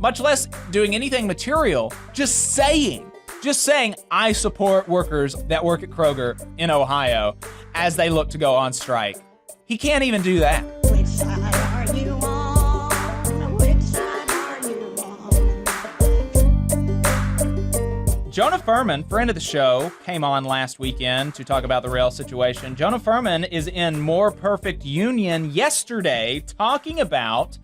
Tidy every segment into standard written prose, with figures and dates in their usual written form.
much less doing anything material, just saying, I support workers that work at Kroger in Ohio as they look to go on strike. He can't even do that. Which side are you on? Which side are you on? Jonah Furman, friend of the show, came on last weekend to talk about the rail situation. Jonah Furman is in More Perfect Union yesterday talking about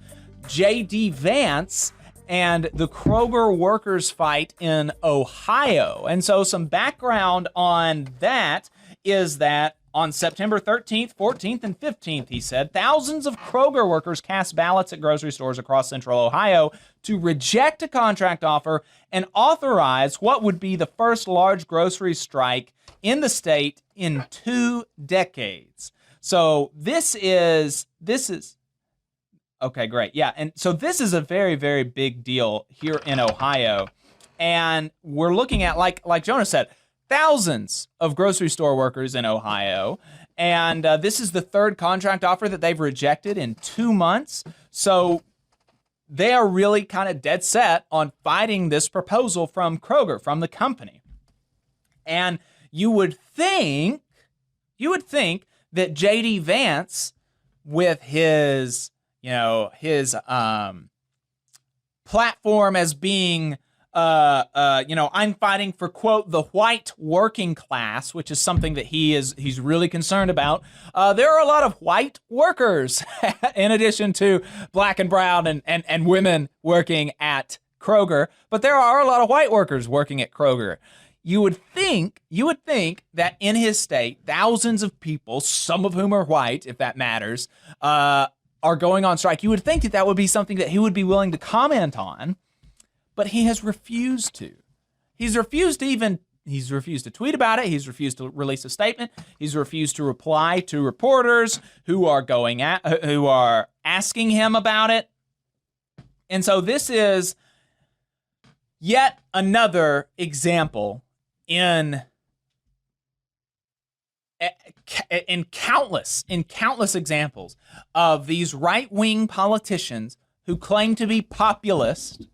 J.D. Vance and the Kroger workers fight in Ohio. And so some background on that is that on September 13th, 14th, and 15th, he said, thousands of Kroger workers cast ballots at grocery stores across central Ohio to reject a contract offer and authorize what would be the first large grocery strike in the state in 2 decades. So this is okay, great. Yeah, and so this is a very, very big deal here in Ohio. And we're looking at, like Jonah said, thousands of grocery store workers in Ohio. And this is the third contract offer that they've rejected in 2 months. So they are really kind of dead set on fighting this proposal from Kroger, from the company. And you would think that J.D. Vance, with his platform as being, I'm fighting for, quote, the white working class, which is something that he's really concerned about. There are a lot of white workers in addition to black and brown and women working at Kroger, but there are a lot of white workers working at Kroger. You would think that in his state, thousands of people, some of whom are white, if that matters, are going on strike. You would think that would be something that he would be willing to comment on, but he has refused to. He's refused to tweet about it. He's refused to release a statement. He's refused to reply to reporters who are asking him about it. And so this is yet another example in countless examples of these right-wing politicians who claim to be populist,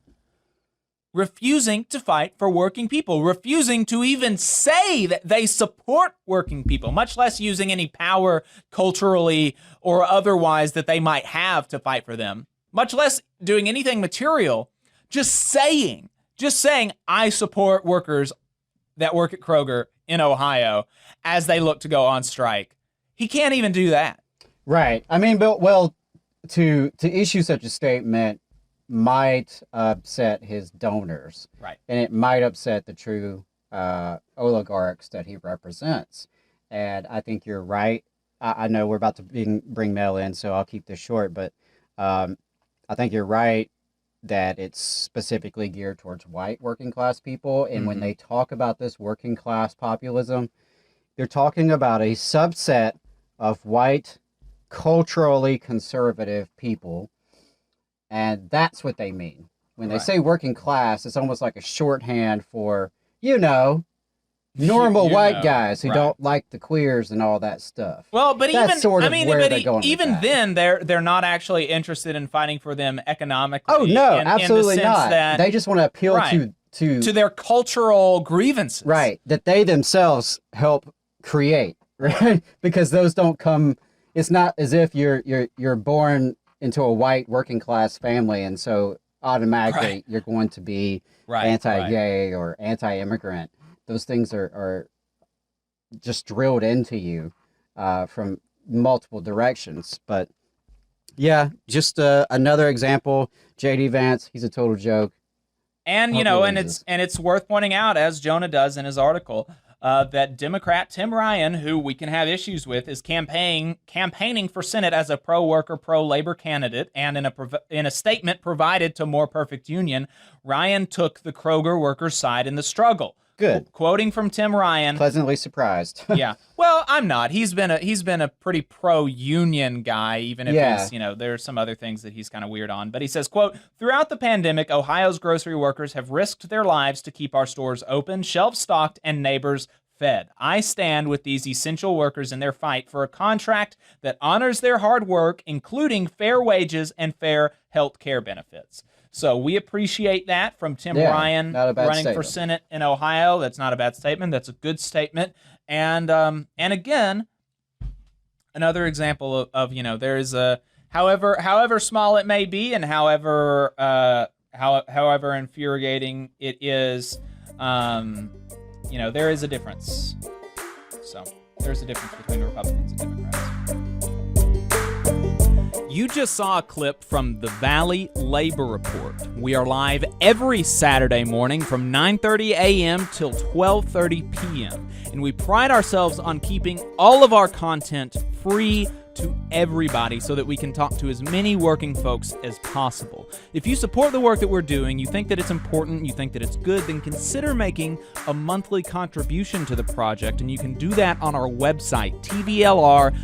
refusing to fight for working people, refusing to even say that they support working people, much less using any power culturally or otherwise that they might have to fight for them, much less doing anything material, just saying, I support workers that work at Kroger in Ohio as they look to go on strike. He can't even do that. Right. I mean, well, to issue such a statement might upset his donors. Right. And it might upset the true oligarchs that he represents. And I think you're right. I know we're about to bring Mel in, so I'll keep this short, but I think you're right that it's specifically geared towards white working class people. And when they talk about this working class populism, they're talking about a subset of white, culturally conservative people. And that's what they mean. When they say working class, it's almost like a shorthand for, normal white guys who don't like the queers and all that stuff. Well, but that's even then, they're not actually interested in fighting for them economically. Oh no, absolutely not. They just want to appeal to their cultural grievances, right? That they themselves help create, right? Because those don't come. It's not as if you're born into a white working class family, and so automatically you're going to be anti-gay or anti-immigrant. Those things are just drilled into you from multiple directions. But yeah, just another example. J.D. Vance, he's a total joke. And it's worth pointing out, as Jonah does in his article, that Democrat Tim Ryan, who we can have issues with, is campaigning for Senate as a pro-worker, pro-labor candidate. And in a statement provided to More Perfect Union, Ryan took the Kroger workers' side in the struggle. Good. Quoting from Tim Ryan. Pleasantly surprised. Yeah. Well, I'm not. He's been a pretty pro-union guy, even if he's, there are some other things that he's kind of weird on. But he says, quote, throughout the pandemic, Ohio's grocery workers have risked their lives to keep our stores open, shelves stocked, and neighbors fed. I stand with these essential workers in their fight for a contract that honors their hard work, including fair wages and fair health care benefits. So we appreciate that from Tim Yeah, Ryan not a bad running for statement. Senate in Ohio. That's not a bad statement. That's a good statement. And again, another example of there's a however small it may be, and however infuriating it is, there is a difference. So there's a difference between Republicans and Democrats. You just saw a clip from the Valley Labor Report. We are live every Saturday morning from 9:30 a.m. till 12:30 p.m. And we pride ourselves on keeping all of our content free to everybody so that we can talk to as many working folks as possible. If you support the work that we're doing, you think that it's important, you think that it's good, then consider making a monthly contribution to the project, and you can do that on our website, tvlr.fm.